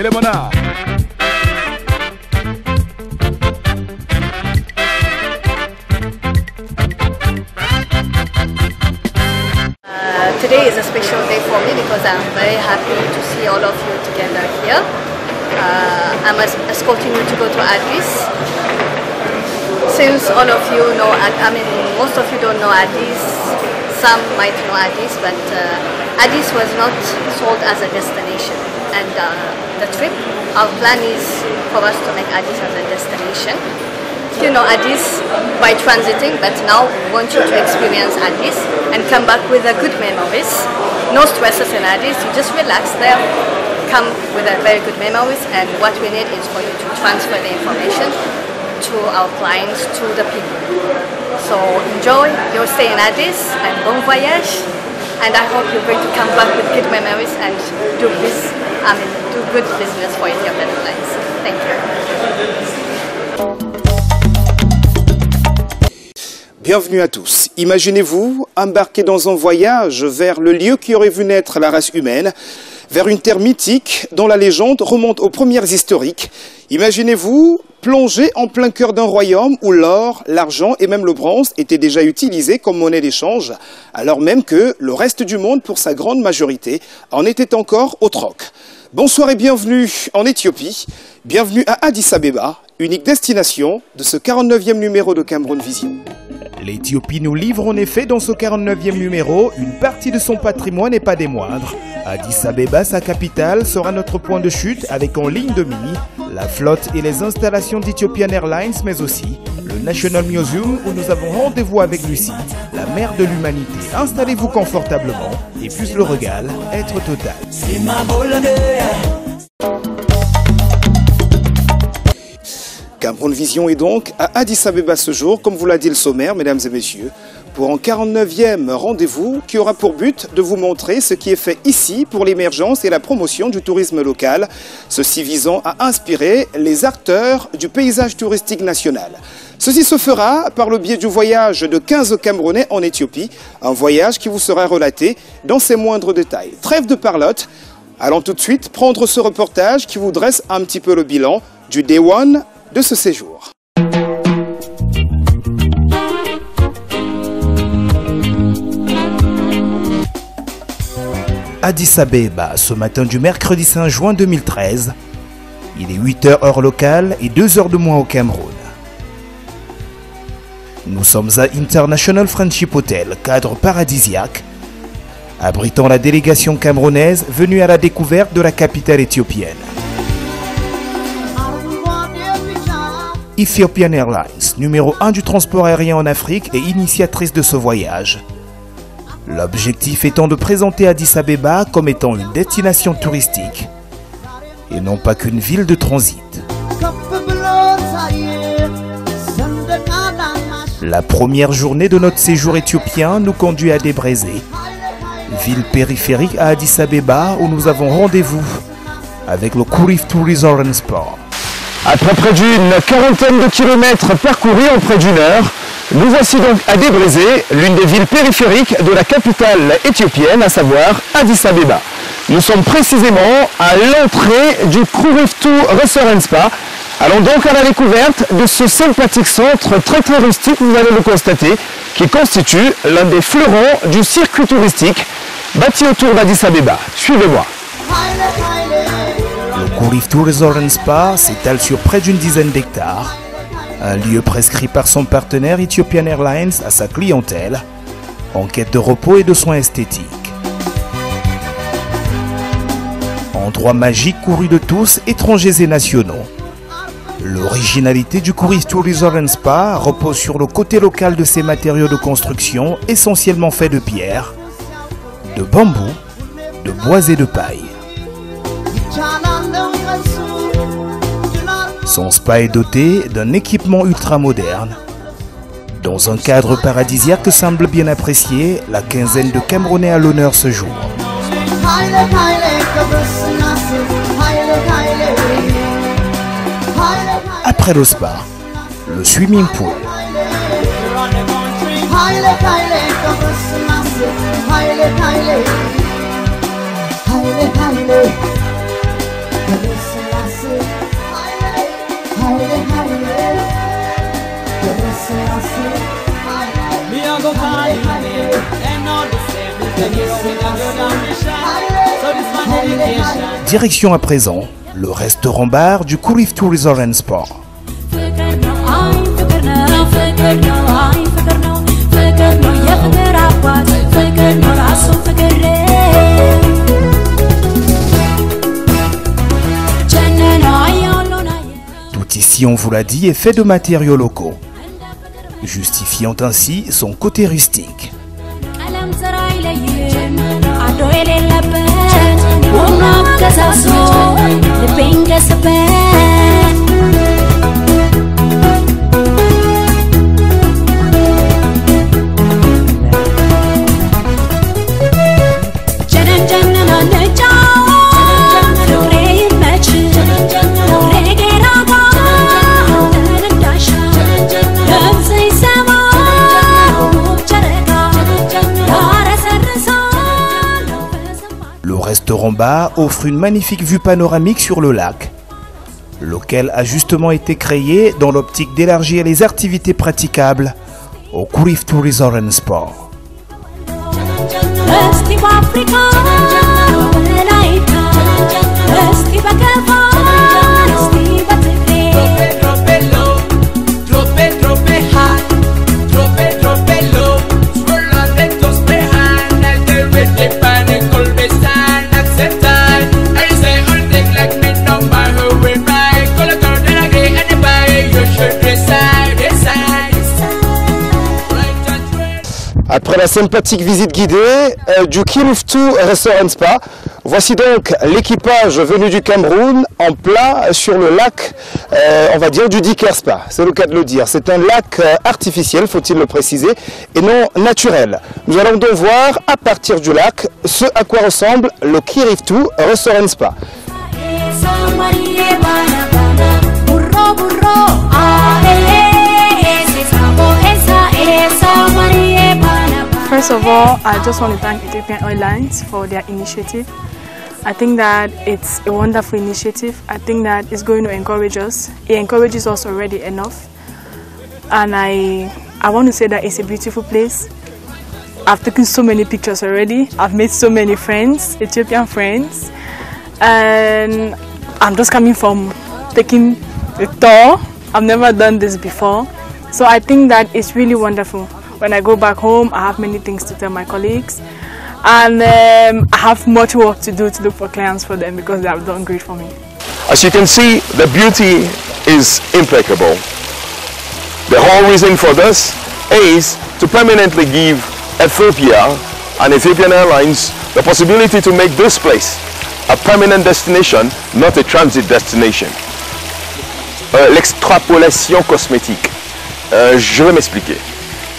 Elemona. Today is a special day for me because I'm very happy to see all of you together here. I'm escorting you to go to Addis. Since all of you know, most of you don't know Addis, some might know Addis, but Addis was not sold as a destination. And the trip, our plan is for us to make Addis as a destination. You know Addis by transiting, but now we want you to experience Addis and come back with a good memories. No stresses in Addis, you just relax there, come with a very good memories, and what we need is for you to transfer the information to our clients, to the people. So enjoy your stay in Addis and bon voyage, and I hope you're going to come back with good memories and do good business for Ethiopian Airlines. Thank you. Bienvenue à tous. Imaginez-vous embarquer dans un voyage vers le lieu qui aurait vu naître la race humaine, vers une terre mythique dont la légende remonte aux premières historiques. Imaginez-vous plonger en plein cœur d'un royaume où l'or, l'argent et même le bronze étaient déjà utilisés comme monnaie d'échange, alors même que le reste du monde, pour sa grande majorité, en était encore au troc. Bonsoir et bienvenue en Éthiopie, bienvenue à Addis Abeba, unique destination de ce 49e numéro de Cameroun Vision. L'Éthiopie nous livre en effet dans ce 49e numéro une partie de son patrimoine et pas des moindres. Addis Abeba, sa capitale, sera notre point de chute avec en ligne de mire la flotte et les installations d'Ethiopian Airlines, mais aussi le National Museum où nous avons rendez-vous avec Lucie, la mère de l'humanité. Installez-vous confortablement et puisse le régal être total. Cameroun Vision est donc à Addis Abeba ce jour, comme vous l'a dit le sommaire, mesdames et messieurs, pour un 49e rendez-vous qui aura pour but de vous montrer ce qui est fait ici pour l'émergence et la promotion du tourisme local, ceci visant à inspirer les acteurs du paysage touristique national. Ceci se fera par le biais du voyage de 15 Camerounais en Éthiopie, un voyage qui vous sera relaté dans ses moindres détails. Trêve de parlotte, allons tout de suite prendre ce reportage qui vous dresse un petit peu le bilan du Day One de ce séjour. Addis Abeba, ce matin du mercredi 5 juin 2013. Il est 8h heure locale et 2h de moins au Cameroun. Nous sommes à International Friendship Hotel, cadre paradisiaque, abritant la délégation camerounaise venue à la découverte de la capitale éthiopienne. Ethiopian Airlines, numéro 1 du transport aérien en Afrique et initiatrice de ce voyage. L'objectif étant de présenter Addis Abeba comme étant une destination touristique et non pas qu'une ville de transit. La première journée de notre séjour éthiopien nous conduit à Debrecen, ville périphérique à Addis Abeba où nous avons rendez-vous avec le Kuriftu Resort and Spa. Après près d'une quarantaine de kilomètres parcourus en près d'une heure, nous voici donc à Debrecen, l'une des villes périphériques de la capitale éthiopienne, à savoir Addis Abeba. Nous sommes précisément à l'entrée du Kuriftu Resort and Spa. Allons donc à la découverte de ce sympathique centre très rustique, vous allez le constater, qui constitue l'un des fleurons du circuit touristique bâti autour d'Addis Abeba. Suivez-moi. Le Kuriftu Resort and Spa s'étale sur près d'une dizaine d'hectares, un lieu prescrit par son partenaire Ethiopian Airlines à sa clientèle, en quête de repos et de soins esthétiques. Endroit magique couru de tous, étrangers et nationaux. L'originalité du Kuriftu Resort and Spa repose sur le côté local de ses matériaux de construction essentiellement faits de pierre, de bambou, de bois et de paille. Son spa est doté d'un équipement ultra moderne. Dans un cadre paradisiaque que semble bien apprécier la quinzaine de Camerounais à l'honneur ce jour. Après le spa, le swimming pool. Direction à présent, le restaurant-bar du Kuriftu Resort and Spa. Tout ici, on vous l'a dit, est fait de matériaux locaux, justifiant ainsi son côté rustique. Le restaurant-bar offre une magnifique vue panoramique sur le lac, lequel a justement été créé dans l'optique d'élargir les activités praticables au Kuriftu Resort and Spa. Après la sympathique visite guidée du Kuriftu Resort and Spa, voici donc l'équipage venu du Cameroun en plat sur le lac, on va dire, du Diker Spa. C'est le cas de le dire. C'est un lac artificiel, faut-il le préciser, et non naturel. Nous allons donc voir à partir du lac ce à quoi ressemble le Kuriftu Resort and Spa. First of all, I just want to thank Ethiopian Airlines for their initiative. I think that it's a wonderful initiative. I think that it's going to encourage us. It encourages us already enough. And I want to say that it's a beautiful place. I've taken so many pictures already. I've made so many friends, Ethiopian friends. And I'm just coming from taking a tour. I've never done this before. So I think that it's really wonderful. When I go back home, I have many things to tell my colleagues. And I have much work to do to look for clients for them because they have done great for me. As you can see, the beauty is impeccable. The whole reason for this is to permanently give Ethiopia and Ethiopian Airlines the possibility to make this place a permanent destination, not a transit destination. L'extrapolation cosmétique. Je vais m'expliquer.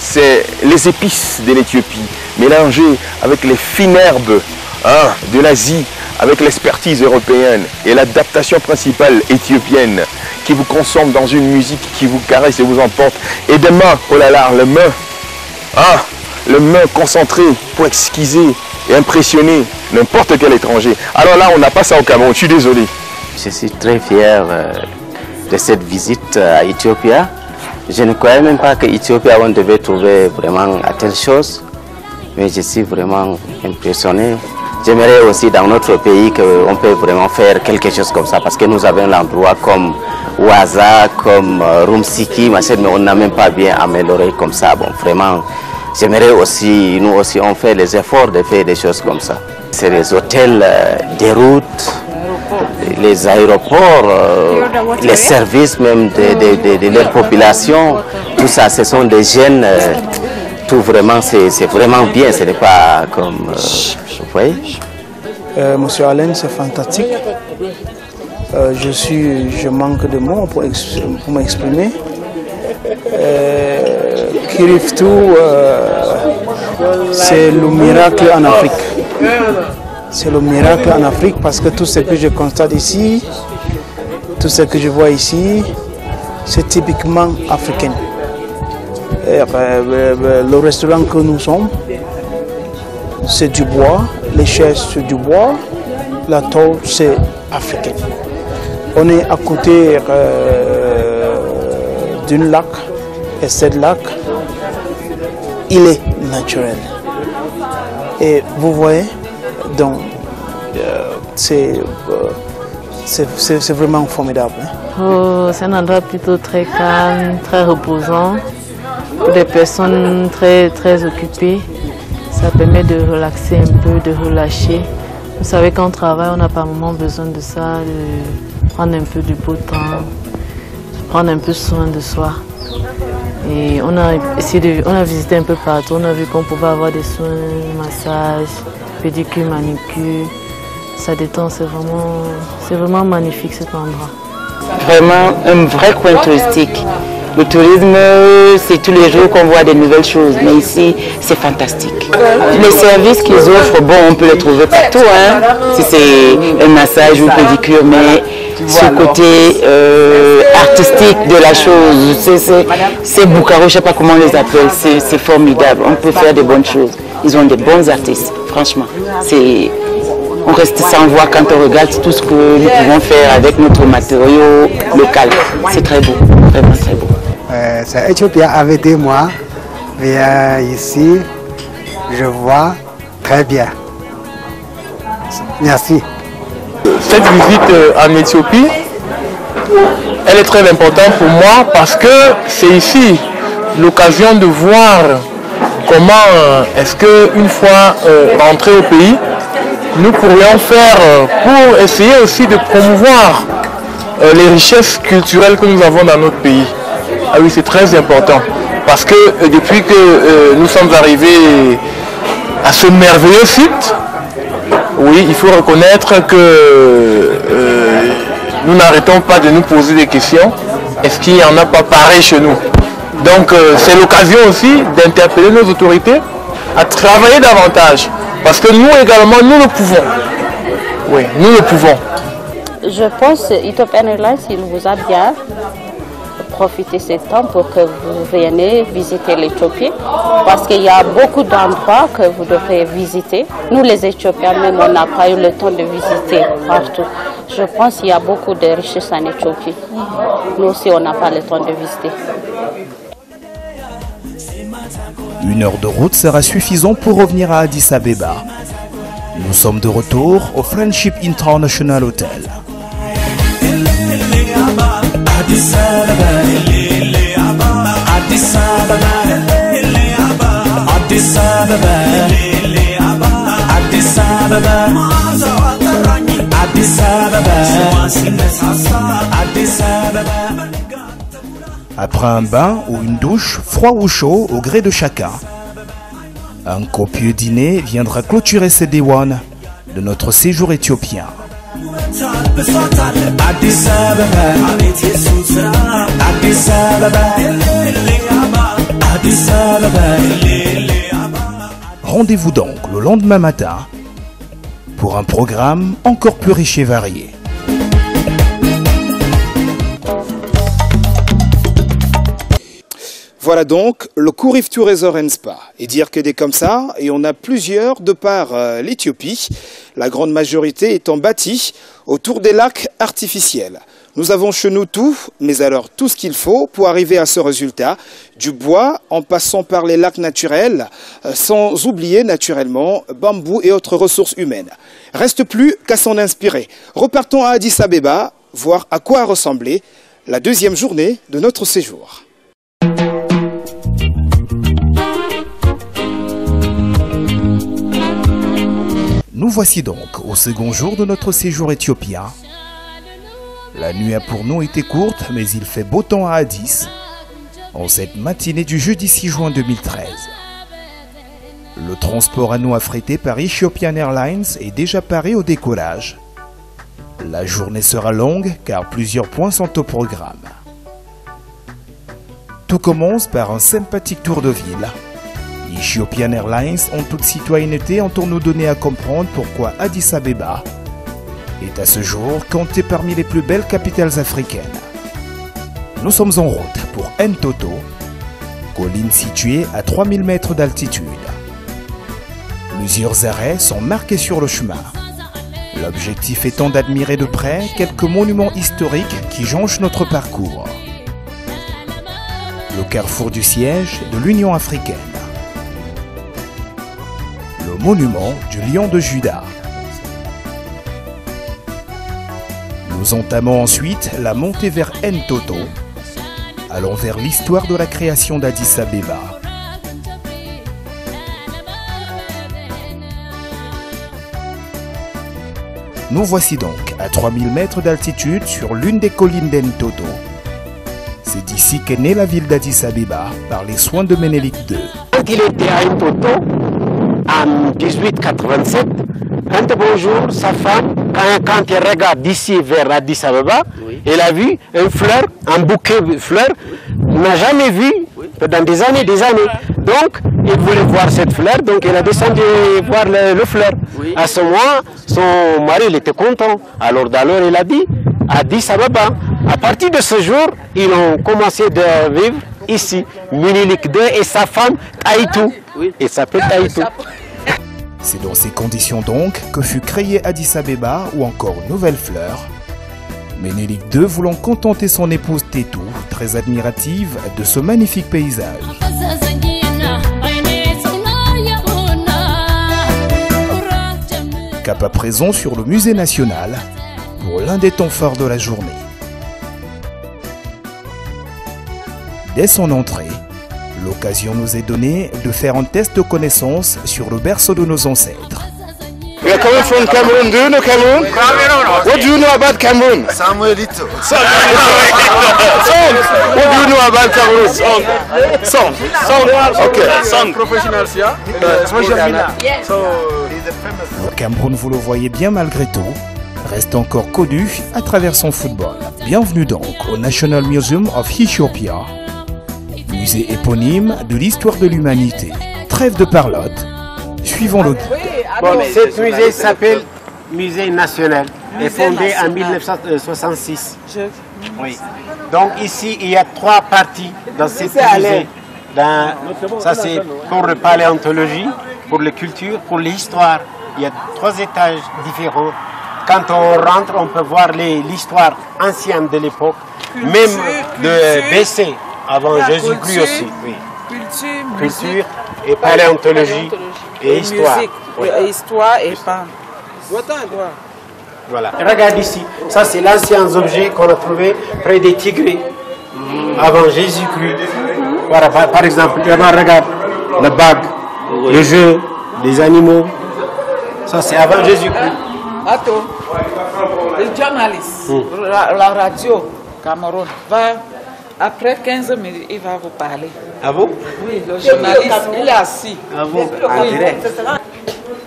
C'est les épices de l'Éthiopie mélangées avec les fines herbes de l'Asie, avec l'expertise européenne et l'adaptation principale éthiopienne qui vous consomme dans une musique qui vous caresse et vous emporte. Et demain, oh là là, le main concentré pour exquiser et impressionner n'importe quel étranger. Alors là, on n'a pas ça au Cameroun, je suis désolé. Je suis très fier de cette visite à Éthiopie. Je ne croyais même pas qu'Éthiopie, on devait trouver vraiment à telle chose, mais je suis vraiment impressionné. J'aimerais aussi dans notre pays qu'on peut vraiment faire quelque chose comme ça, parce que nous avons l'endroit comme Ouaza, comme Rumsiki, mais on n'a même pas bien amélioré comme ça. Bon, vraiment, j'aimerais aussi, nous aussi, on fait les efforts de faire des choses comme ça. C'est les hôtels, des routes, les aéroports, les services même de leur population, tout ça, ce sont des jeunes, tout vraiment, c'est vraiment bien, ce n'est pas comme, vous voyez. Monsieur Allen, c'est fantastique. Je manque de mots pour m'exprimer. Kuriftu, c'est le miracle en Afrique. C'est le miracle en Afrique parce que tout ce que je constate ici, tout ce que je vois ici, c'est typiquement africain. Le restaurant que nous sommes, c'est du bois, les chaises c'est du bois, la tôle c'est africain. On est à côté d'un lac et ce lac, il est naturel. Et vous voyez, donc, c'est vraiment formidable. Hein. Oh, c'est un endroit plutôt très calme, très reposant. Pour des personnes très occupées, ça permet de relaxer un peu, de relâcher. Vous savez qu'en travail, on n'a pas vraiment besoin de ça, de prendre un peu du beau temps, de prendre un peu soin de soi. Et on a visité un peu partout, on a vu qu'on pouvait avoir des soins, massage, pédicure, manicure. Ça détend, c'est vraiment magnifique cet endroit. Vraiment un vrai coin touristique. Le tourisme, c'est tous les jours qu'on voit des nouvelles choses, mais ici, c'est fantastique. Les services qu'ils offrent, bon, on peut les trouver partout, hein. Si c'est un massage ou une pédicure, mais ce côté artistique de la chose, c'est Bucaro, je ne sais pas comment on les appelle, c'est formidable. On peut faire de bonnes choses. Ils ont des bons artistes, franchement. On reste sans voix quand on regarde tout ce que nous pouvons faire avec notre matériau local. C'est très beau, vraiment très beau. C'est Éthiopie avec 2 mois. Viens ici, je vois très bien. Merci. Cette visite en Éthiopie, elle est très importante pour moi parce que c'est ici l'occasion de voir comment est-ce qu'une fois rentré au pays, nous pourrions faire pour essayer aussi de promouvoir les richesses culturelles que nous avons dans notre pays. Ah oui, c'est très important parce que depuis que nous sommes arrivés à ce merveilleux site, oui, il faut reconnaître que nous n'arrêtons pas de nous poser des questions. Est-ce qu'il n'y en a pas pareil chez nous? Donc c'est l'occasion aussi d'interpeller nos autorités à travailler davantage. Parce que nous également, nous le pouvons. Oui, nous le pouvons. Je pense que Ethiopian Airlines, il vous a bien profité ce temps pour que vous veniez visiter l'Éthiopie. Parce qu'il y a beaucoup d'endroits que vous devrez visiter. Nous, les Éthiopiens, même, on n'a pas eu le temps de visiter partout. Je pense qu'il y a beaucoup de richesses en Éthiopie. Nous aussi, on n'a pas le temps de visiter. 1 heure de route sera suffisant pour revenir à Addis Abeba. Nous sommes de retour au Friendship International Hotel. Après un bain ou une douche, froid ou chaud, au gré de chacun, un copieux dîner viendra clôturer ces déwan de notre séjour éthiopien. Rendez-vous donc le lendemain matin pour un programme encore plus riche et varié. Voilà donc le Kuriftu Resort and Spa. Et dire que des comme ça, et on a plusieurs de par l'Éthiopie, la grande majorité étant bâtie autour des lacs artificiels. Nous avons chez nous tout, mais alors tout ce qu'il faut pour arriver à ce résultat, du bois en passant par les lacs naturels, sans oublier naturellement bambou et autres ressources humaines. Reste plus qu'à s'en inspirer. Repartons à Addis Abeba, voir à quoi a ressemblé la 2e journée de notre séjour. Nous voici donc au second jour de notre séjour éthiopien. La nuit a pour nous été courte, mais il fait beau temps à Addis, en cette matinée du jeudi 6 juin 2013. Le transport à nous affrété par Ethiopian Airlines est déjà paré au décollage. La journée sera longue car plusieurs points sont au programme. Tout commence par un sympathique tour de ville. Ethiopian Airlines, en toute citoyenneté, entend nous donner à comprendre pourquoi Addis Abeba est à ce jour comptée parmi les plus belles capitales africaines. Nous sommes en route pour Entoto, colline située à 3000 mètres d'altitude. Plusieurs arrêts sont marqués sur le chemin. L'objectif étant d'admirer de près quelques monuments historiques qui jonchent notre parcours. Le carrefour du siège de l'Union africaine. Le monument du lion de Juda. Nous entamons ensuite la montée vers Ntoto. Allons vers l'histoire de la création d'Addis Abeba. Nous voici donc à 3000 mètres d'altitude sur l'une des collines d'Ntoto. C'est d'ici qu'est née la ville d'Addis Abeba par les soins de Ménélik II. Quand il était à Ntoto, en 1887, un de beau jour, sa femme, quand elle regarde d'ici vers Addis Abeba, elle a vu une fleur, un bouquet de fleurs, n'a jamais vu pendant des années. Donc, il voulait voir cette fleur, donc elle a descendu voir le fleur. À ce moment, son mari il était content. Alors il a dit, Addis Abeba. À partir de ce jour, ils ont commencé de vivre ici. Ménélik II et sa femme Taïtou. Il s'appelle Taïtou. C'est dans ces conditions donc que fut créé Addis Abeba ou encore Nouvelle Fleur. Ménélik II voulant contenter son épouse Tétou, très admirative de ce magnifique paysage. Cap à présent sur le musée national pour l'un des temps forts de la journée. Dès son entrée, l'occasion nous est donnée de faire un test de connaissance sur le berceau de nos ancêtres. We are coming from Cameroon. Do you know Cameroon? What do you know about Cameroon? Samuelito. Song. What do you know about Cameroon? Song. Okay. Song. Professionals, yeah. Le Cameroun, vous le voyez bien malgré tout, reste encore connu à travers son football. Bienvenue donc au National Museum of Ethiopia, musée éponyme de l'histoire de l'humanité. Trêve de parlotte, suivons le guide. Bon, ce musée s'appelle Musée national, est fondé en 1966. Oui. Donc ici, il y a 3 parties dans cette musée. Ça c'est pour la paléontologie, pour la culture, pour l'histoire. Il y a 3 étages différents. Quand on rentre, on peut voir l'histoire ancienne de l'époque, même de BC, avant Jésus-Christ aussi. Oui. Culture et paléontologie et histoire. Oui. Histoire et pas. Voilà. Regarde ici, ça c'est l'ancien objet qu'on a trouvé près des Tigrés avant Jésus-Christ. Voilà, par exemple, regarde la bague, le jeu, les animaux. Ça c'est avant Jésus-Christ. Attends, le journaliste, la radio Cameroun va. Après 15 minutes, il va vous parler. Ah bon? Oui, le journaliste, il est assis. Ah bon? En direct.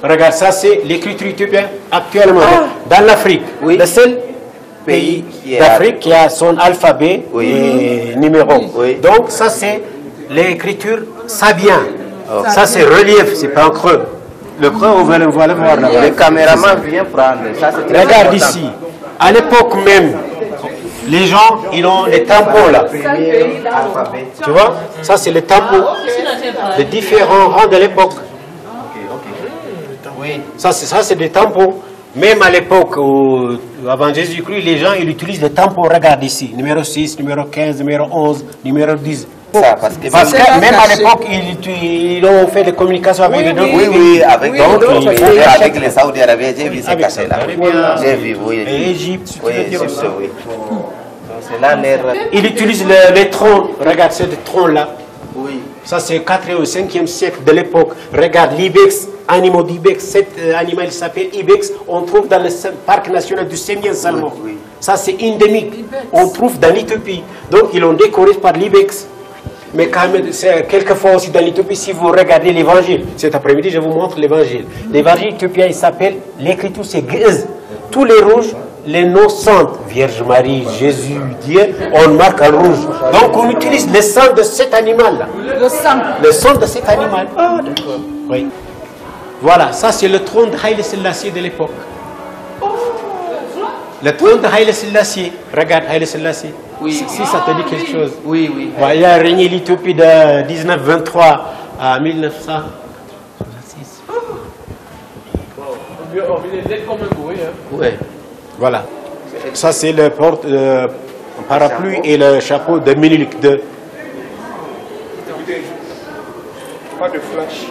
Regarde, ça c'est l'écriture éthiopienne actuellement dans l'Afrique. Oui. Le seul pays d'Afrique qui a son alphabet et numéro. Oui. Donc ça c'est l'écriture sabien. Oh. Ça c'est relief, c'est pas un creux. Le creux, on va le voir là-bas. Le caméraman vient prendre. Ça, regarde ici. À l'époque même, les gens, ils ont les tampons là. Tu vois? Ça, c'est les tampons de différents rangs de l'époque. Oui. Ça, c'est des tampons. Même à l'époque, avant Jésus-Christ, les gens, ils utilisent les tampons. Regarde ici. Numéro 6, numéro 15, numéro 11, numéro 10. Ça, parce que même à l'époque, ils ont fait des communications avec les deux. Oui, avec les Saoudiens arabiens, j'ai vu ces cachets là. J'ai vu, oui. Et Égypte, oui. Ils utilisent les troncs. Regarde ce tronc là. Oui. Ça c'est 4e ou 5e siècle de l'époque. Regarde l'ibex, animaux d'ibex. Cet animal s'appelle ibex. On trouve dans le parc national du Sémien Salmon. Oui. Ça c'est endémique. On trouve dans l'Éthiopie. Donc ils l'ont décoré par l'ibex. Mais quand même, quelquefois aussi dans l'Éthiopie, si vous regardez l'évangile, cet après-midi je vous montre l'évangile. L'évangile éthiopien il s'appelle, l'écriture c'est Ge'ez. Tous les rouges, les noms saintes, Vierge Marie, Jésus, Dieu, on marque en rouge. Donc on utilise le sang de cet animal-là. Le sang de cet animal. Ah, d'accord. Oui. Voilà, ça c'est le trône de Haïlé Selassie de l'époque. Le trône de Haïlé Selassie. Regarde Haïlé Selassie. Oui. Si ça te dit quelque chose. Oui, oui. Il a régné l'Éthiopie de 1923 à 1966. Oui. Voilà. Ça c'est le parapluie et le chapeau de Ménélik II. Pas de flash.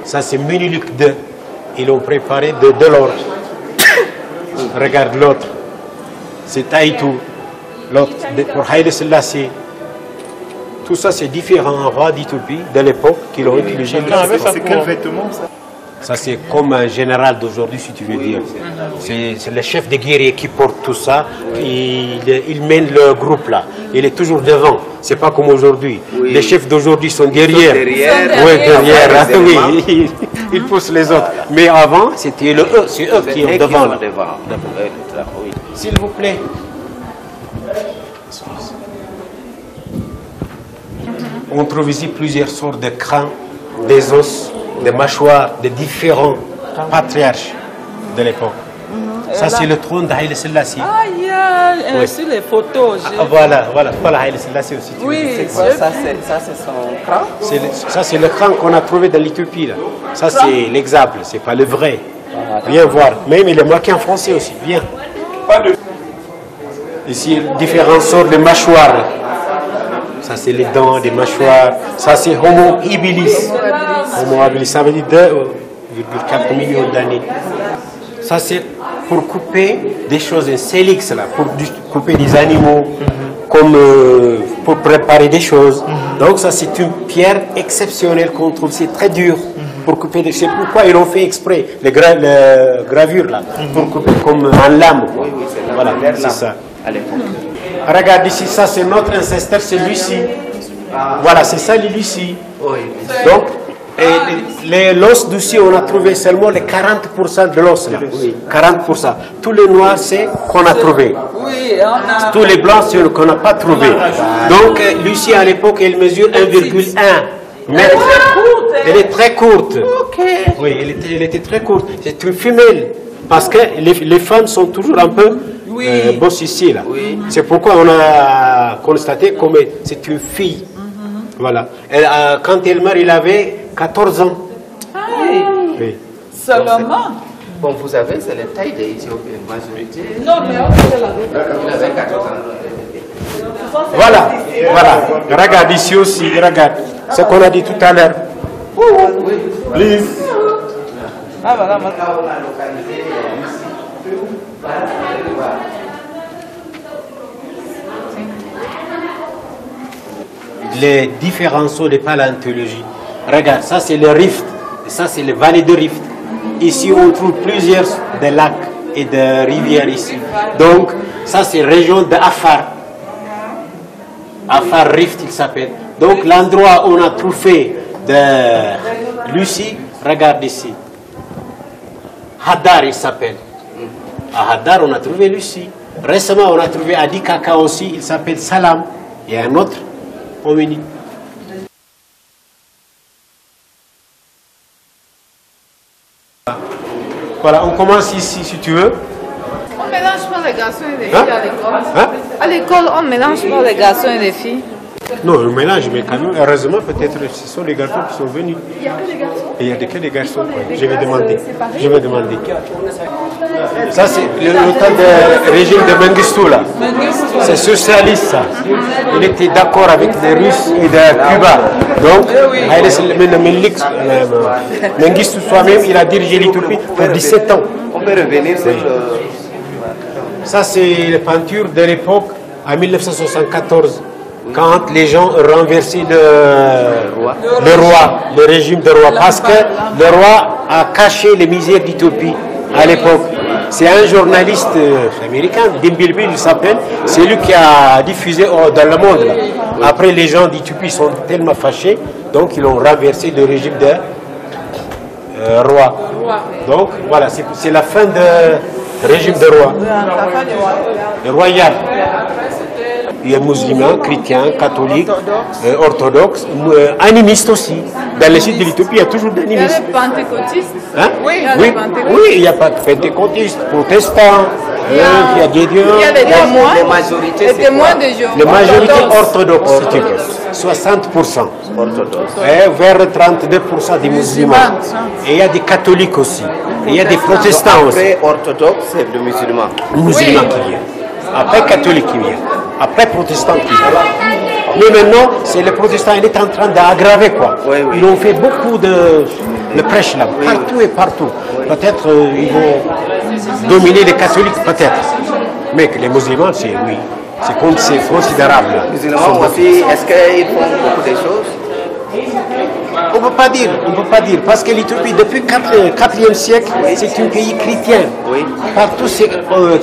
Ça c'est Ménélik II. Ils l'ont préparé de l'or. Regarde l'autre. c'est Taïtou. L'autre, pour Haïlé Selassie. Tout ça, c'est différents rois d'Éthiopie de l'époque qui l'ont utilisé. C'est quel vêtement ça? Ça, c'est comme un général d'aujourd'hui, si tu veux dire. C'est le chef de guerrier qui porte tout ça. Il mène le groupe là. Il est toujours devant. C'est pas comme aujourd'hui. Oui. Les chefs d'aujourd'hui sont derrière. Oui, derrière. Oui, ils poussent les autres. Mais avant, c'était le eux. C'est eux qui sont devant. S'il vous plaît. On trouve ici plusieurs sortes de crânes, des os, des mâchoires, de différents patriarches de l'époque. Ça, c'est le trône d'Haïlé Selassie. Ah, il y a sur les photos. Voilà Haïlé Selassie aussi. Oui, ça, c'est son crâne. Ça, c'est le crâne qu'on a trouvé dans l'Éthiopie. Ça, c'est l'exemple, c'est pas le vrai. Viens voir. Même il est marqué en français aussi. Viens. Ici, différentes sortes de mâchoires. Ça, c'est les dents des mâchoires. Ça, c'est Homo habilis. Homo habilis, ça veut dire 2,4 millions d'années. Ça, c'est pour couper des choses, un célix, là, pour couper des animaux, comme pour préparer des choses. Donc, ça, c'est une pierre exceptionnelle qu'on trouve. C'est très dur pour couper des choses. C'est pourquoi ils ont fait exprès, les gravures, là, pour couper comme en lame. Quoi. Voilà, c'est ça. Regarde ici, ça c'est notre ancêtre, c'est Lucie. Voilà, c'est ça Lucie. Donc, l'os d'ici, on a trouvé seulement les 40% de l'os là. 40%. Tous les noirs, c'est qu'on a trouvé. Tous les blancs, c'est qu'on n'a pas trouvé. Donc, Lucie à l'époque, elle mesure 1,1 mètre. Elle est très courte. Oui, elle était très courte. C'est une femelle. Parce que les femmes sont toujours un peu bosse ici, là. C'est pourquoi on a constaté que c'est une fille. Voilà. Quand elle meurt, il avait 14 ans. Oui. Seulement. Bon, vous savez, c'est la taille des Éthiopiens, majorité. Non, mais on il avait 14 ans. Voilà. Regarde ici aussi, regarde. Ce qu'on a dit tout à l'heure. Please. Ah, voilà, les différents sauts de paléontologie. Regarde, ça c'est le rift, ça c'est le vallée de rift. Ici on trouve plusieurs de lacs et de rivières ici. Donc ça c'est région de Afar. Afar Rift il s'appelle. Donc l'endroit où on a trouvé de Lucie, regarde ici. Hadar il s'appelle. À Hadar on a trouvé Lucie. Récemment on a trouvé à Dikaka aussi, il s'appelle Salam. Il y a un autre homonyme. Voilà, on commence ici si tu veux. On ne mélange pas les garçons et les filles à l'école. À l'école, on ne mélange pas les garçons et les filles. Non, on mélange, mais quand même, heureusement, peut-être ce sont les garçons qui sont venus. Il n'y a que les garçons. Et il n'y a que les garçons. Je vais demander. Je vais demander. Ça, c'est le temps du régime de Mengistu, là. C'est socialiste, ça. Il était d'accord avec les Russes et de Cuba. Donc, Mengistu soi-même, il a dirigé l'Éthiopie pour 17 ans. On peut revenir sur Ça, c'est la peinture de l'époque, en 1974. Quand les gens ont renversé le régime de roi, parce que le roi a caché les misères d'Éthiopie à l'époque. C'est un journaliste américain, Dimbilbil il s'appelle, c'est lui qui a diffusé dans le monde. Là. Après, les gens d'Éthiopie sont tellement fâchés, donc ils ont renversé le régime de roi. Donc voilà, c'est la fin du régime de roi. Le royal. Il y a musulmans, chrétiens, catholiques, orthodoxes, animistes aussi. Dans le sud de l'Éthiopie, il y a toujours des animistes. Il y a des pentecôtistes. Hein? Oui, il y a pas de pentecôtistes, protestants, il y a des dieux. Il y a des témoins. Les témoins de Jéhovah. La majorité orthodoxe, 60%. Et vers 32% des musulmans. Et il y a des catholiques aussi. Et il y a des protestants aussi. Après orthodoxe, c'est le musulman. Le musulman qui vient. Après catholique qui vient. Après protestant qui vient. Mais maintenant, c'est le protestant, il est en train d'aggraver quoi. Ils ont fait beaucoup de prêches là, partout et partout. Peut-être ils vont dominer les catholiques, peut-être. Mais que les musulmans, c'est oui. C'est considérable. Les musulmans aussi, est-ce qu'ils font beaucoup de choses? On ne peut pas dire, parce que l'Éthiopie, depuis le 4e siècle, c'est un pays chrétien. Oui. Partout, c'est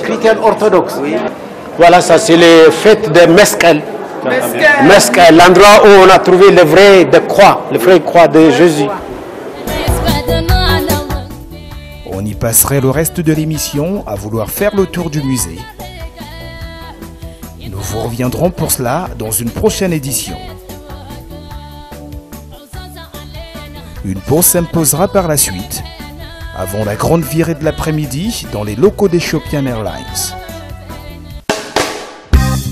chrétien orthodoxe. Oui. Voilà, ça, c'est les fêtes de Meskel. Meskel, l'endroit où on a trouvé le vrai croix de Jésus. On y passerait le reste de l'émission à vouloir faire le tour du musée. Nous vous reviendrons pour cela dans une prochaine édition. Une pause s'imposera par la suite, avant la grande virée de l'après-midi dans les locaux d'Ethiopian Airlines.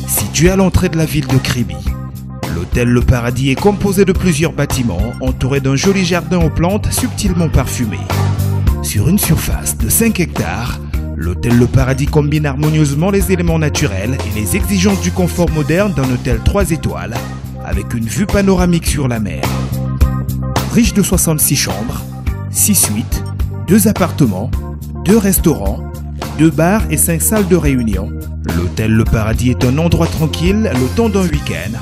Situé à l'entrée de la ville de Kribi, l'hôtel Le Paradis est composé de plusieurs bâtiments entourés d'un joli jardin aux plantes subtilement parfumées. Sur une surface de 5 hectares, l'hôtel Le Paradis combine harmonieusement les éléments naturels et les exigences du confort moderne d'un hôtel 3 étoiles, avec une vue panoramique sur la mer. Riche de 66 chambres, 6 suites, 2 appartements, 2 restaurants, 2 bars et 5 salles de réunion, l'hôtel Le Paradis est un endroit tranquille le temps d'un week-end.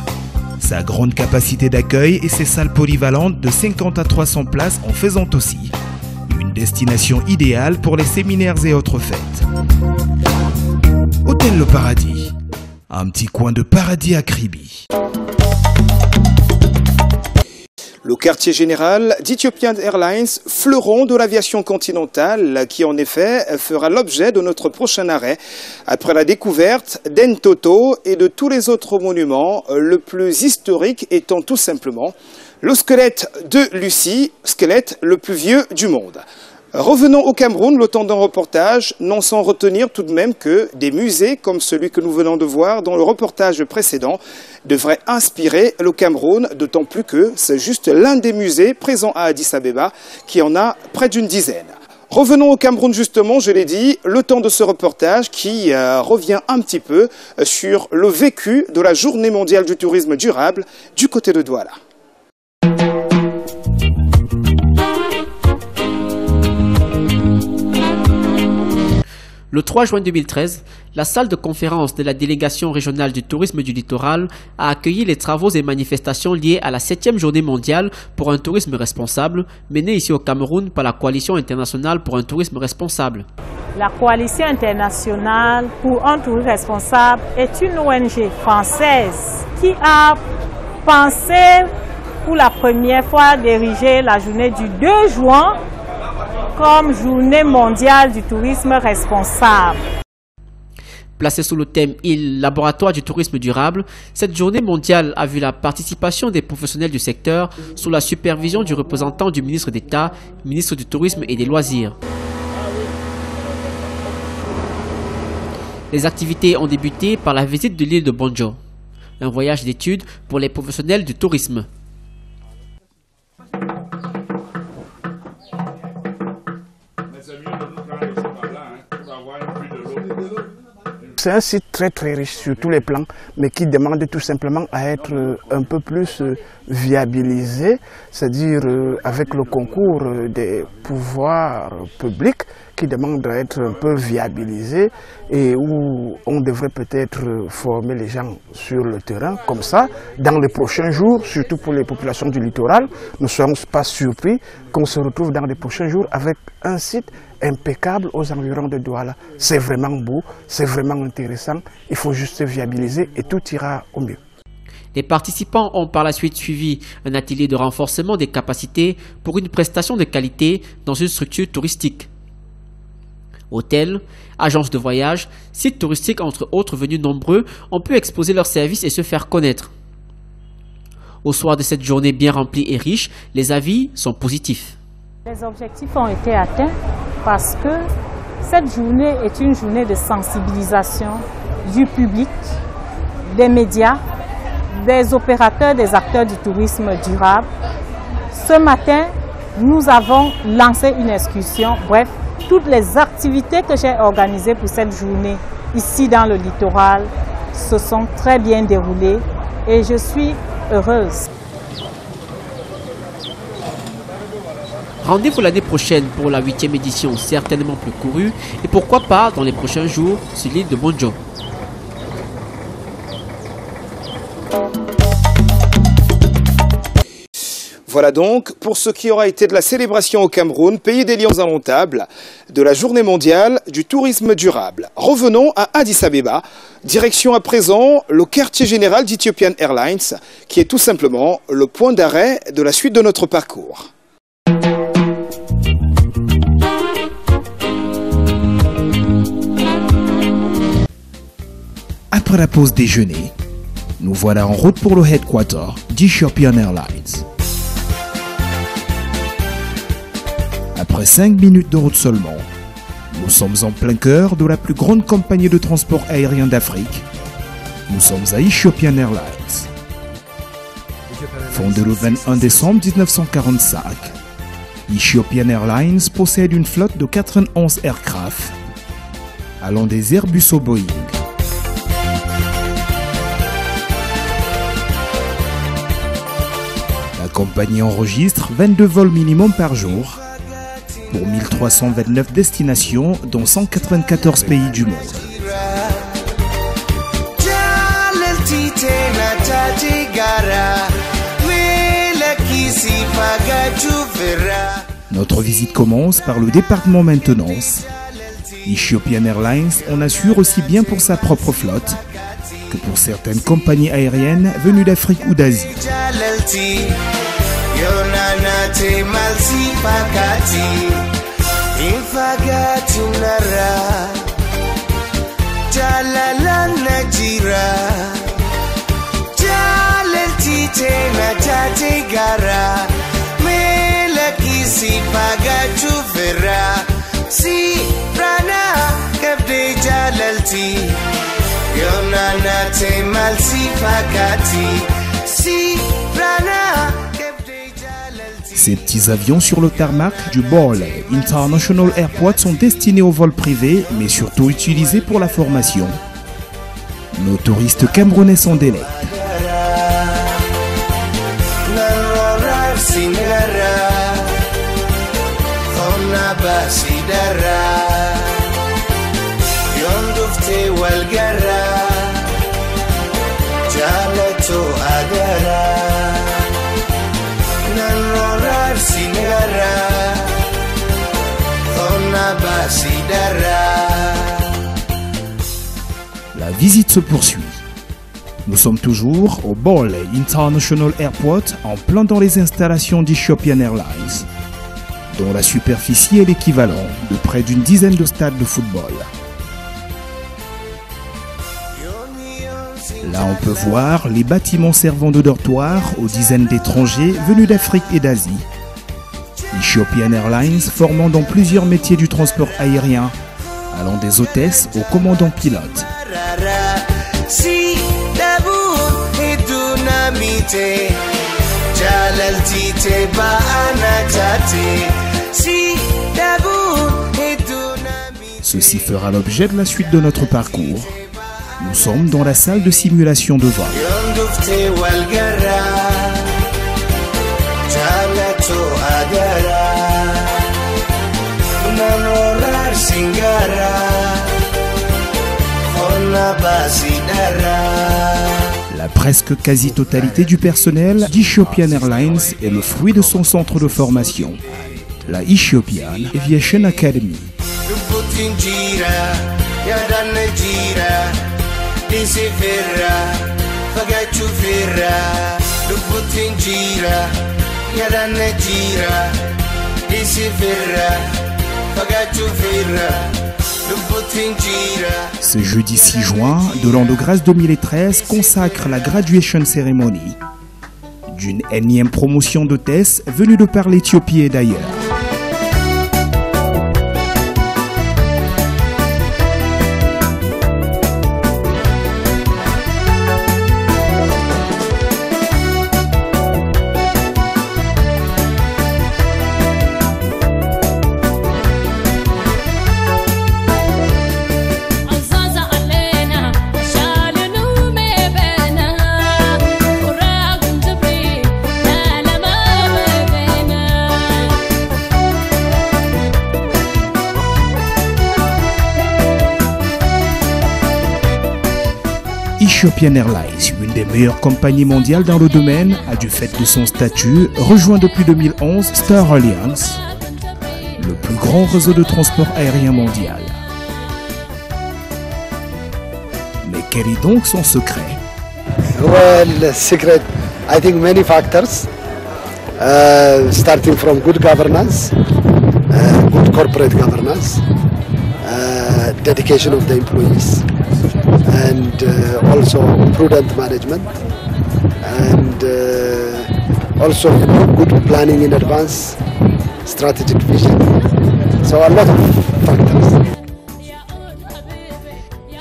Sa grande capacité d'accueil et ses salles polyvalentes de 50 à 300 places en faisant aussi une destination idéale pour les séminaires et autres fêtes. Hôtel Le Paradis, un petit coin de paradis à Kribi. Le quartier général d'Ethiopian Airlines, fleuron de l'aviation continentale, qui en effet fera l'objet de notre prochain arrêt après la découverte d'Entoto et de tous les autres monuments, le plus historique étant tout simplement le squelette de Lucie, squelette le plus vieux du monde. Revenons au Cameroun, le temps d'un reportage, non sans retenir tout de même que des musées comme celui que nous venons de voir dans le reportage précédent devraient inspirer le Cameroun, d'autant plus que c'est juste l'un des musées présents à Addis Abeba qui en a près d'une dizaine. Revenons au Cameroun justement, je l'ai dit, le temps de ce reportage qui revient un petit peu sur le vécu de la Journée mondiale du tourisme durable du côté de Douala. Le 3 juin 2013, la salle de conférence de la délégation régionale du tourisme du littoral a accueilli les travaux et manifestations liés à la 7e journée mondiale pour un tourisme responsable, menée ici au Cameroun par la Coalition internationale pour un tourisme responsable. La Coalition internationale pour un tourisme responsable est une ONG française qui a pensé pour la première fois d'ériger la journée du 2 juin comme journée mondiale du tourisme responsable. Placée sous le thème île laboratoire du tourisme durable, cette journée mondiale a vu la participation des professionnels du secteur sous la supervision du représentant du ministre d'État, ministre du Tourisme et des Loisirs. Les activités ont débuté par la visite de l'île de Bonjo, un voyage d'études pour les professionnels du tourisme. C'est un site très riche sur tous les plans, mais qui demande tout simplement à être un peu plus viabilisé, c'est-à-dire avec le concours des pouvoirs publics qui demandent à être un peu viabilisés et où on devrait peut-être former les gens sur le terrain. Comme ça, dans les prochains jours, surtout pour les populations du littoral, nous ne serons pas surpris qu'on se retrouve dans les prochains jours avec un site impeccable aux environs de Douala. C'est vraiment beau, c'est vraiment intéressant, il faut juste viabiliser et tout ira au mieux. Les participants ont par la suite suivi un atelier de renforcement des capacités pour une prestation de qualité dans une structure touristique. Hôtels, agences de voyage, sites touristiques entre autres venus nombreux ont pu exposer leurs services et se faire connaître. Au soir de cette journée bien remplie et riche, les avis sont positifs. Les objectifs ont été atteints parce que cette journée est une journée de sensibilisation du public, des médias, des opérateurs, des acteurs du tourisme durable. Ce matin, nous avons lancé une excursion. Bref, toutes les activités que j'ai organisées pour cette journée ici dans le littoral se sont très bien déroulées et je suis heureuse. Rendez-vous l'année prochaine pour la 8e édition, certainement plus courue, et pourquoi pas dans les prochains jours sur l'île de Bonjo. Voilà donc pour ce qui aura été de la célébration au Cameroun, pays des lions indomptables, de la journée mondiale du tourisme durable. Revenons à Addis Abeba. Direction à présent le quartier général d'Ethiopian Airlines, qui est tout simplement le point d'arrêt de la suite de notre parcours. Après la pause déjeuner, nous voilà en route pour le headquarter d'Ethiopian Airlines. Après 5 minutes de route seulement, nous sommes en plein cœur de la plus grande compagnie de transport aérien d'Afrique. Nous sommes à Ethiopian Airlines. Fondée le 21 décembre 1945, Ethiopian Airlines possède une flotte de 91 aircraft, allant des Airbus au Boeing. La compagnie enregistre 22 vols minimum par jour pour 1329 destinations dans 194 pays du monde. Notre visite commence par le département maintenance. Ethiopian Airlines en assure aussi bien pour sa propre flotte que pour certaines compagnies aériennes venues d'Afrique ou d'Asie. Ces petits avions sur le tarmac du Bole International Airport sont destinés aux vols privés, mais surtout utilisés pour la formation. Nos touristes camerounais sont délectent. La visite se poursuit. Nous sommes toujours au Bole International Airport, en plein dans les installations d'Ethiopian Airlines, dont la superficie est l'équivalent de près d'une dizaine de stades de football. Là, on peut voir les bâtiments servant de dortoir aux dizaines d'étrangers venus d'Afrique et d'Asie. Ethiopian Airlines formant dans plusieurs métiers du transport aérien, allant des hôtesses aux commandants pilotes. Ceci fera l'objet de la suite de notre parcours. Nous sommes dans la salle de simulation de vol. La presque quasi-totalité du personnel d'Ethiopian Airlines est le fruit de son centre de formation, la Ethiopian Aviation Academy. Ce jeudi 6 juin de l'an de grâce 2013 consacre la graduation ceremony d'une énième promotion d'hôtesses venue de par l'Éthiopie et d'ailleurs. Ethiopian Airlines, une des meilleures compagnies mondiales dans le domaine, a du fait de son statut rejoint depuis 2011 Star Alliance, le plus grand réseau de transport aérien mondial. Mais quel est donc son secret? Well, secret, I think many factors, starting from good governance, good corporate governance, dedication of the employees, and also prudent management, and also good planning in advance, strategic vision. So a lot of factors.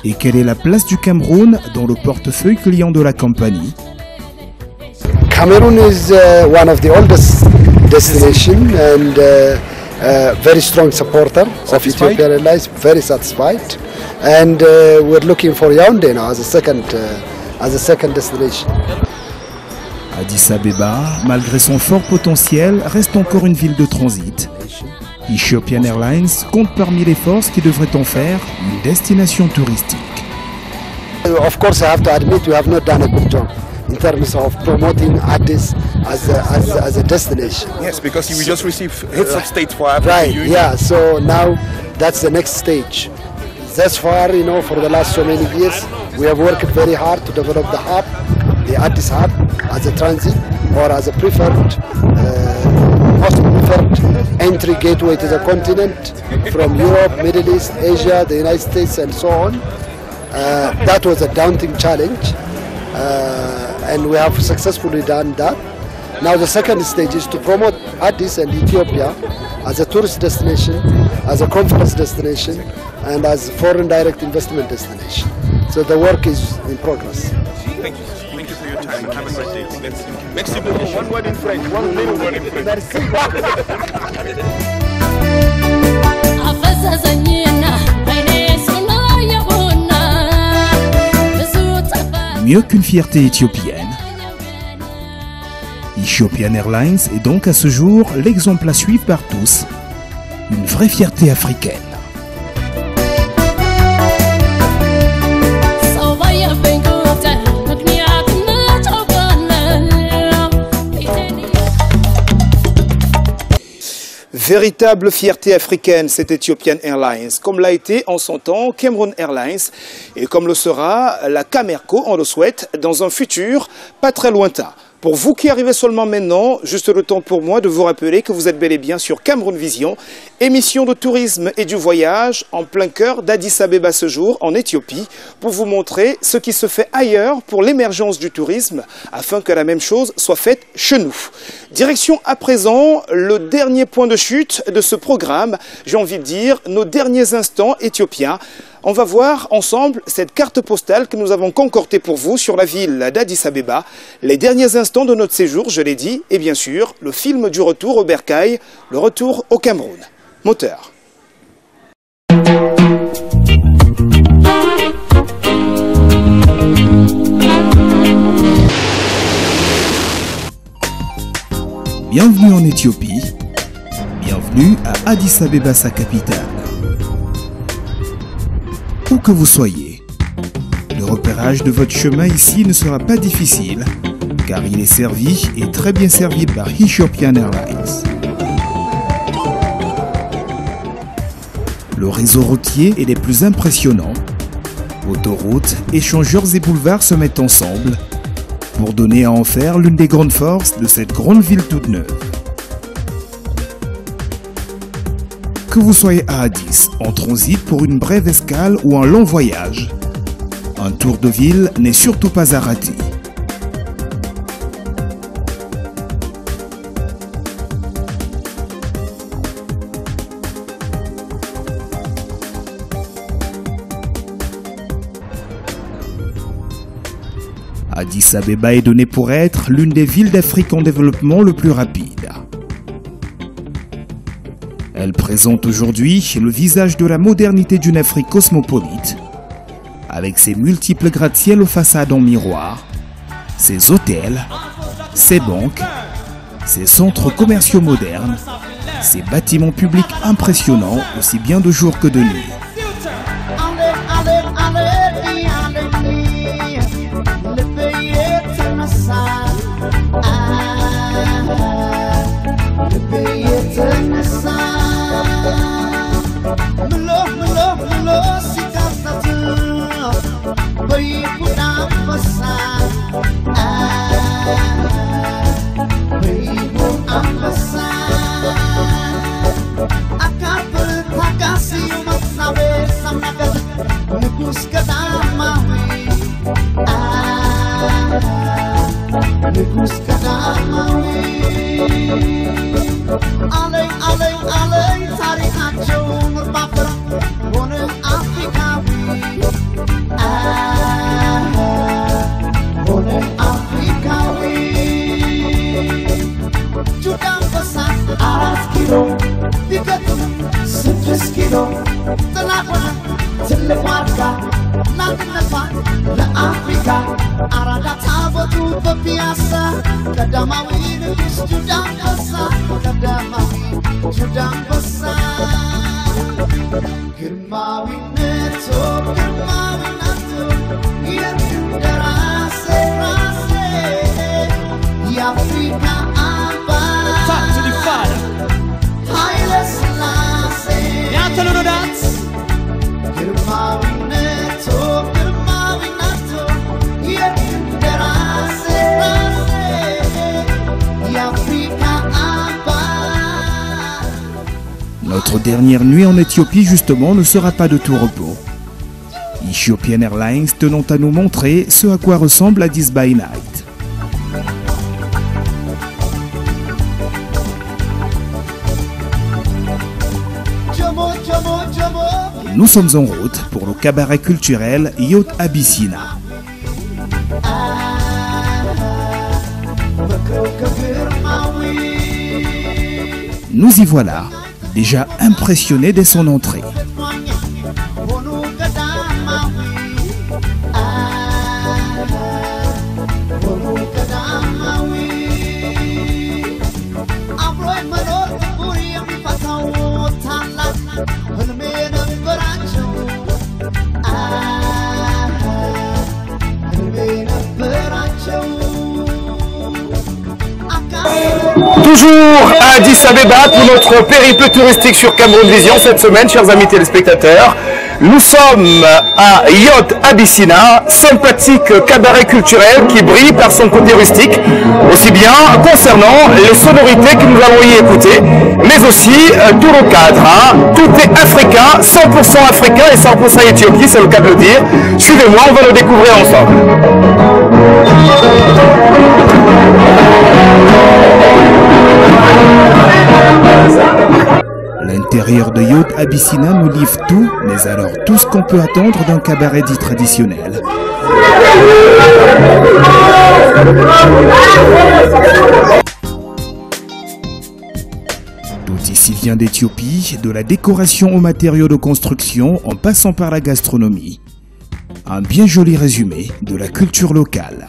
Et quelle est la place du Cameroun dans le portefeuille client de la compagnie? Cameroon is one of the oldest destinations and very strong supporter of Ethiopian Airlines, very satisfied. And we're looking for Yaoundé now as a second destination. Addis Abeba, malgré son fort potentiel, reste encore une ville de transit. Ethiopian Airlines compte parmi les forces qui devraient en faire une destination touristique. Of course, I have to admit we have not done a good job in terms of promoting Addis as a destination. Yes, because you just received heads of state for Africa. Right, yeah, so now that's the next stage. Thus far, you know, for the last so many years, we have worked very hard to develop the hub, the Addis hub, as a transit or as a preferred, most preferred entry gateway to the continent from Europe, Middle East, Asia, the United States, and so on. That was a daunting challenge, and we have successfully done that. Now the second stage is to promote Addis and Ethiopia as a tourist destination, as a conference destination, and as a foreign direct investment destination. So the work is in progress. Thank you. Thank you for your time. Have a great day. Merci beaucoup. One word in French. One little word in French. Mieux qu'une fierté éthiopienne, Ethiopian Airlines est donc à ce jour l'exemple à suivre par tous, une vraie fierté africaine. Véritable fierté africaine, cette Ethiopian Airlines, comme l'a été en son temps Cameroon Airlines et comme le sera la Camerco, on le souhaite, dans un futur pas très lointain. Pour vous qui arrivez seulement maintenant, juste le temps pour moi de vous rappeler que vous êtes bel et bien sur Cameroun Vision, émission de tourisme et du voyage en plein cœur d'Addis Abeba ce jour en Éthiopie, pour vous montrer ce qui se fait ailleurs pour l'émergence du tourisme, afin que la même chose soit faite chez nous. Direction à présent le dernier point de chute de ce programme, j'ai envie de dire nos derniers instants éthiopiens. On va voir ensemble cette carte postale que nous avons concoctée pour vous sur la ville d'Addis Abeba, les derniers instants de notre séjour, je l'ai dit, et bien sûr, le film du retour au bercail, le retour au Cameroun. Moteur. Bienvenue en Éthiopie, bienvenue à Addis Abeba, sa capitale. Où que vous soyez, le repérage de votre chemin ici ne sera pas difficile, car il est servi et très bien servi par Ethiopian Airlines. Le réseau routier est des plus impressionnants. Autoroutes, échangeurs et boulevards se mettent ensemble pour donner à en faire l'une des grandes forces de cette grande ville toute neuve. Que vous soyez à Addis, en transit pour une brève escale ou un long voyage, un tour de ville n'est surtout pas à rater. Addis Abeba est donnée pour être l'une des villes d'Afrique en développement le plus rapide. Elle présente aujourd'hui le visage de la modernité d'une Afrique cosmopolite, avec ses multiples gratte-ciel aux façades en miroir, ses hôtels, ses banques, ses centres commerciaux modernes, ses bâtiments publics impressionnants aussi bien de jour que de nuit. Notre dernière nuit en Éthiopie, justement, ne sera pas de tout repos. Ethiopian Airlines tenant à nous montrer ce à quoi ressemble Addis by Night. Nous sommes en route pour le cabaret culturel Yacht Abyssina. Nous y voilà, déjà impressionnés dès son entrée. Toujours à Addis Abeba pour notre périple touristique sur Cameroun Vision cette semaine, chers amis téléspectateurs. Nous sommes à Yacht Abyssina, sympathique cabaret culturel qui brille par son côté rustique, aussi bien concernant les sonorités que nous allons y écouter, mais aussi tout le cadre. Tout est africain, 100% africain et 100% Éthiopie, c'est le cas de le dire. Suivez-moi, on va le découvrir ensemble. L'intérieur de Yacht Abyssina nous livre tout, mais alors tout ce qu'on peut attendre d'un cabaret dit traditionnel. Tout ici vient d'Éthiopie, de la décoration aux matériaux de construction en passant par la gastronomie. Un bien joli résumé de la culture locale.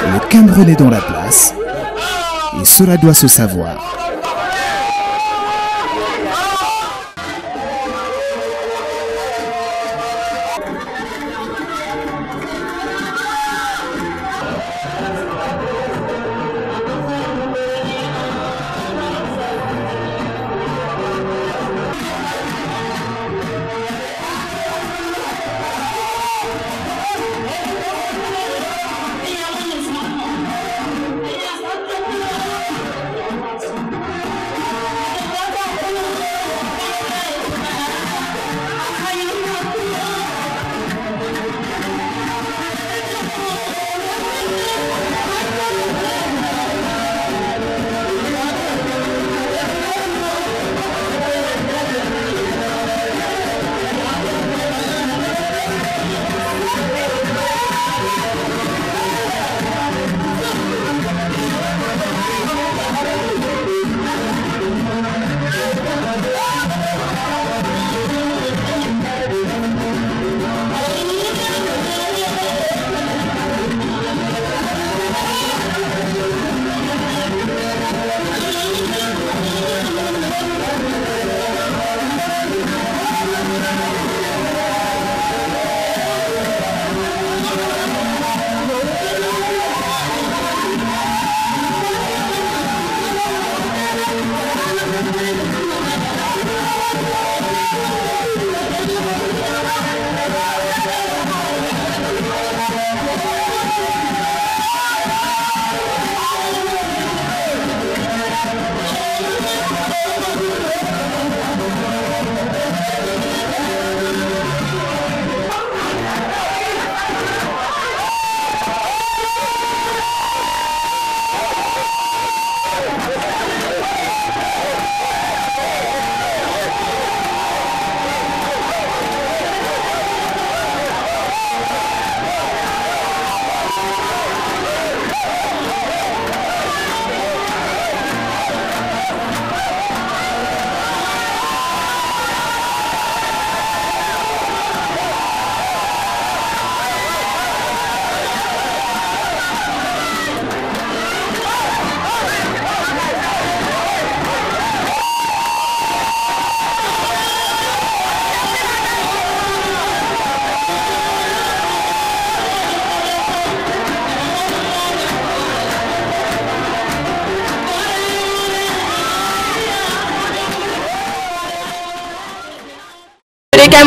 Le Cameroun est dans la place, et cela doit se savoir.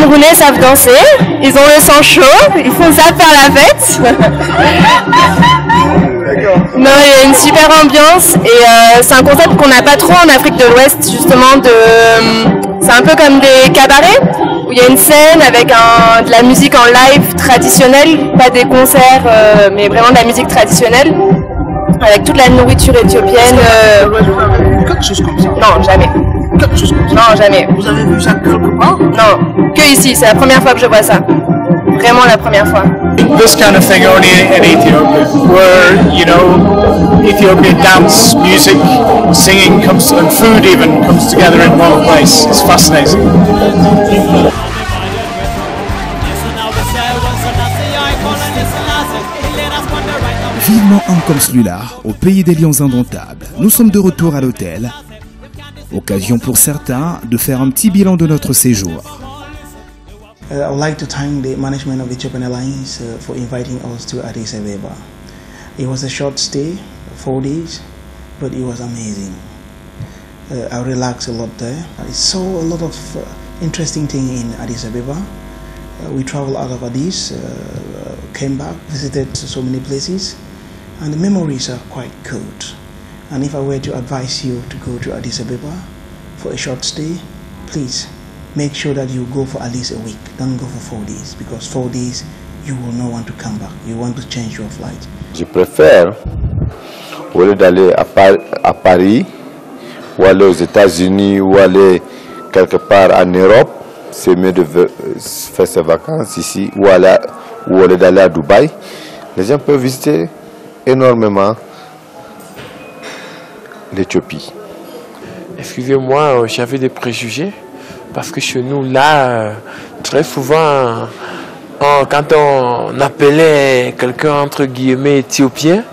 Camerounais savent danser, ils ont le sang chaud, ils font ça pour la fête. Non, il y a une super ambiance et c'est un concept qu'on n'a pas trop en Afrique de l'Ouest, justement. C'est un peu comme des cabarets où il y a une scène avec de la musique en live traditionnelle, pas des concerts, mais vraiment de la musique traditionnelle, avec toute la nourriture éthiopienne. Quelque chose comme ça? Non, jamais. Quelque chose comme ça? Non, jamais. Vous avez vu ça quelque part? Non, que ici, c'est la première fois que je vois ça. Vraiment la première fois. This kind of thing only in Ethiopia, where, you know, Ethiopian dance, music, singing comes, and food even comes together in one place. It's fascinating. Vivement un comme celui-là, au pays des lions indomptables. Nous sommes de retour à l'hôtel. Occasion pour certains de faire un petit bilan de notre séjour. I would like to thank the management of Ethiopian Airlines for inviting us to Addis Ababa. It was a short stay, 4 days, but it was amazing. I relaxed a lot there. I saw a lot of interesting things in Addis Ababa. We traveled out of Addis, came back, visited so many places, and the memories are quite good. And if I were to advise you to go to Addis Ababa for a short stay, please make sure that you go for at least a week. Don't go for 4 days, because 4 days you will not want to come back. You want to change your flight. Je préfère, au lieu d'aller à Paris, ou aller aux États-Unis, ou aller quelque part en Europe, c'est mieux de faire ses vacances ici, ou au lieu d'aller à Dubaï. Les gens peuvent visiter énormément l'Éthiopie. Excusez-moi, j'avais des préjugés. Parce que chez nous, là, très souvent, quand on appelait quelqu'un, entre guillemets, éthiopien,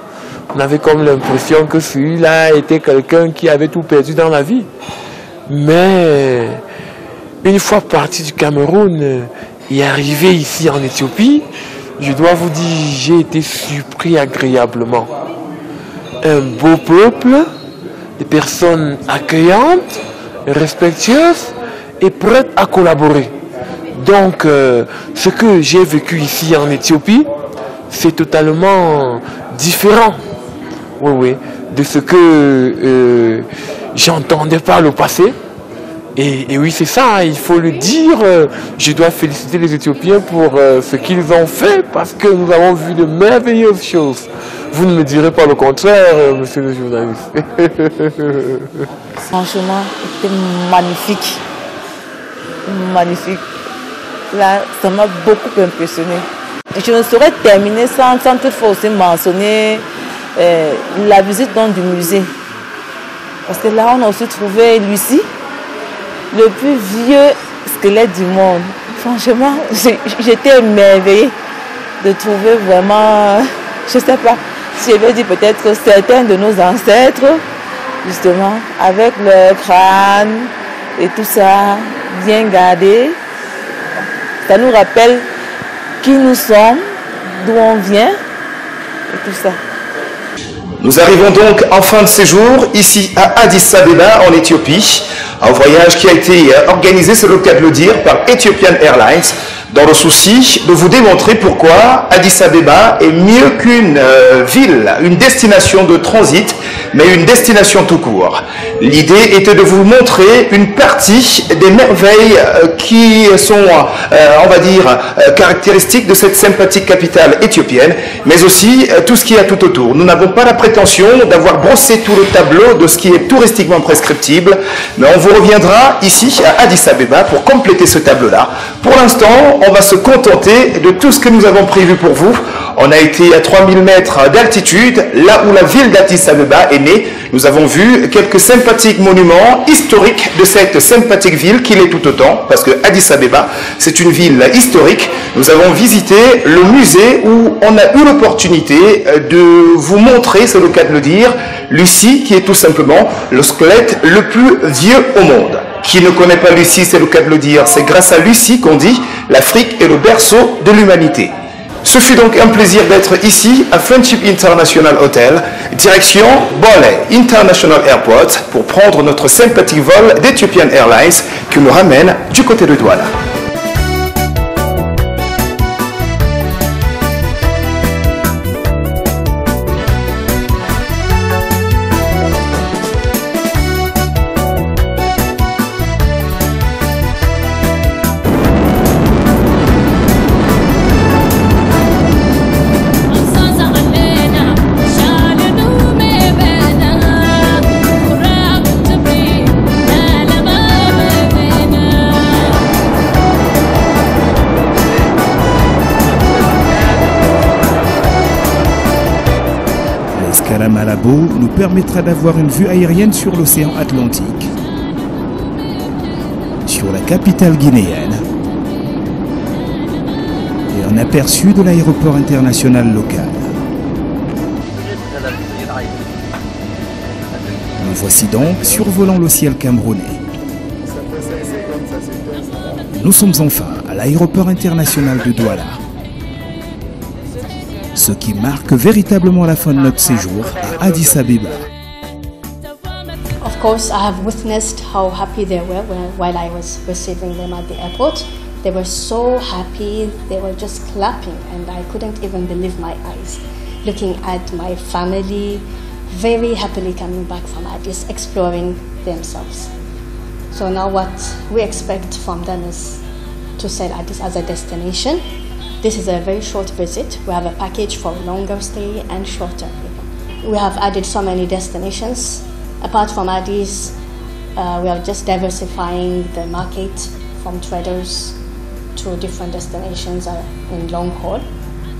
on avait comme l'impression que celui-là était quelqu'un qui avait tout perdu dans la vie. Mais une fois parti du Cameroun et arrivé ici en Éthiopie, je dois vous dire, j'ai été surpris agréablement. Un beau peuple, des personnes accueillantes, respectueuses, et prête à collaborer. Donc, ce que j'ai vécu ici en Éthiopie, c'est totalement différent, oui, de ce que j'entendais par le passé. Et oui, c'est ça, il faut le dire. Je dois féliciter les Éthiopiens pour ce qu'ils ont fait, parce que nous avons vu de merveilleuses choses. Vous ne me direz pas le contraire, monsieur le journaliste. Franchement, c'était magnifique. Magnifique. Là, ça m'a beaucoup impressionné. Je ne saurais terminer sans toutefois aussi mentionner la visite du musée. Parce que là, on a aussi trouvé Lucie, le plus vieux squelette du monde. Franchement, j'étais émerveillée de trouver vraiment, je ne sais pas, si je vais dire peut-être certains de nos ancêtres, justement, avec leur crâne et tout ça, bien gardé. Ça nous rappelle qui nous sommes, d'où on vient et tout ça. Nous arrivons donc en fin de séjour ici à Addis Abeba en Éthiopie. Un voyage qui a été organisé, c'est le cas de le dire, par Ethiopian Airlines, dans le souci de vous démontrer pourquoi Addis Abeba est mieux qu'une ville, une destination de transit, mais une destination tout court. L'idée était de vous montrer une partie des merveilles qui sont, on va dire, caractéristiques de cette sympathique capitale éthiopienne, mais aussi tout ce qu'il y a tout autour. Nous n'avons pas la prétention d'avoir brossé tout le tableau de ce qui est touristiquement prescriptible, mais on vous reviendra ici à Addis Abeba pour compléter ce tableau-là. Pour l'instant, on va se contenter de tout ce que nous avons prévu pour vous. On a été à 3000 mètres d'altitude, là où la ville d'Addis Abeba est née. Nous avons vu quelques sympathiques monuments historiques de cette sympathique ville qui l'est tout autant, parce que Addis Abeba, c'est une ville historique. Nous avons visité le musée où on a eu l'opportunité de vous montrer, c'est le cas de le dire, Lucie, qui est tout simplement le squelette le plus vieux au monde. Qui ne connaît pas Lucie, c'est le cas de le dire, c'est grâce à Lucie qu'on dit l'Afrique est le berceau de l'humanité. Ce fut donc un plaisir d'être ici à Friendship International Hotel, direction Bole International Airport, pour prendre notre sympathique vol d'Ethiopian Airlines qui nous ramène du côté de Douala. Karamalabo nous permettra d'avoir une vue aérienne sur l'océan Atlantique, sur la capitale guinéenne et un aperçu de l'aéroport international local. Nous voici donc survolant le ciel camerounais. Nous sommes enfin à l'aéroport international de Douala, ce qui marque véritablement la fin de notre séjour à Addis Abeba. Of course, I have witnessed how happy they were while I was receiving them at the airport. They were so happy, they were just clapping, and I couldn't even believe my eyes. Looking at my family, very happily coming back from Addis, exploring themselves. So now what we expect from them is to sell Addis as a destination. This is a very short visit. We have a package for longer stay and shorter. We have added so many destinations. Apart from Addis, we are just diversifying the market from traders to different destinations in long haul.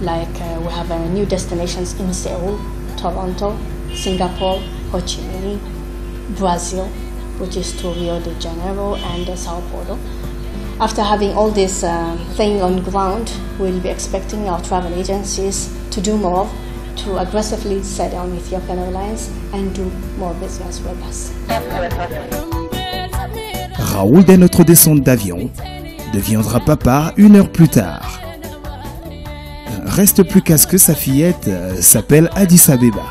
Like we have new destinations in Seoul, Toronto, Singapore, Ho Chi Minh, Brazil, which is to Rio de Janeiro and Sao Paulo. After having all this thing on ground, we'll be expecting our travel agencies to do more, to aggressively set down Ethiopian Airlines and do more business with us. Raoul, dès notre descente d'avion, deviendra papa 1 heure plus tard. Reste plus qu'à ce que sa fillette s'appelle Addis Abeba.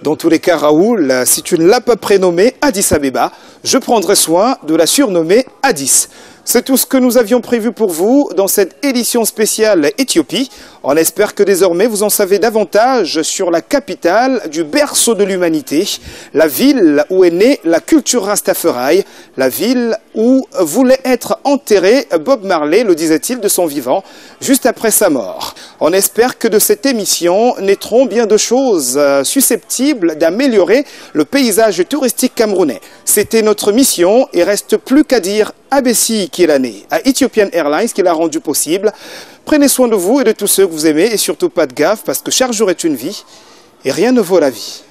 Dans tous les cas, Raoul, si tu ne l'as pas prénommée Addis Abeba, je prendrai soin de la surnommer Addis. C'est tout ce que nous avions prévu pour vous dans cette édition spéciale Éthiopie. On espère que désormais vous en savez davantage sur la capitale du berceau de l'humanité, la ville où est née la culture Rastafari, la ville où voulait être enterré Bob Marley, le disait-il de son vivant, juste après sa mort. On espère que de cette émission naîtront bien de choses susceptibles d'améliorer le paysage touristique camerounais. C'était notre mission et reste plus qu'à dire Abessi qui est l'année, à Ethiopian Airlines qui l'a rendu possible. Prenez soin de vous et de tous ceux que vous aimez et surtout pas de gaffe parce que chaque jour est une vie et rien ne vaut la vie.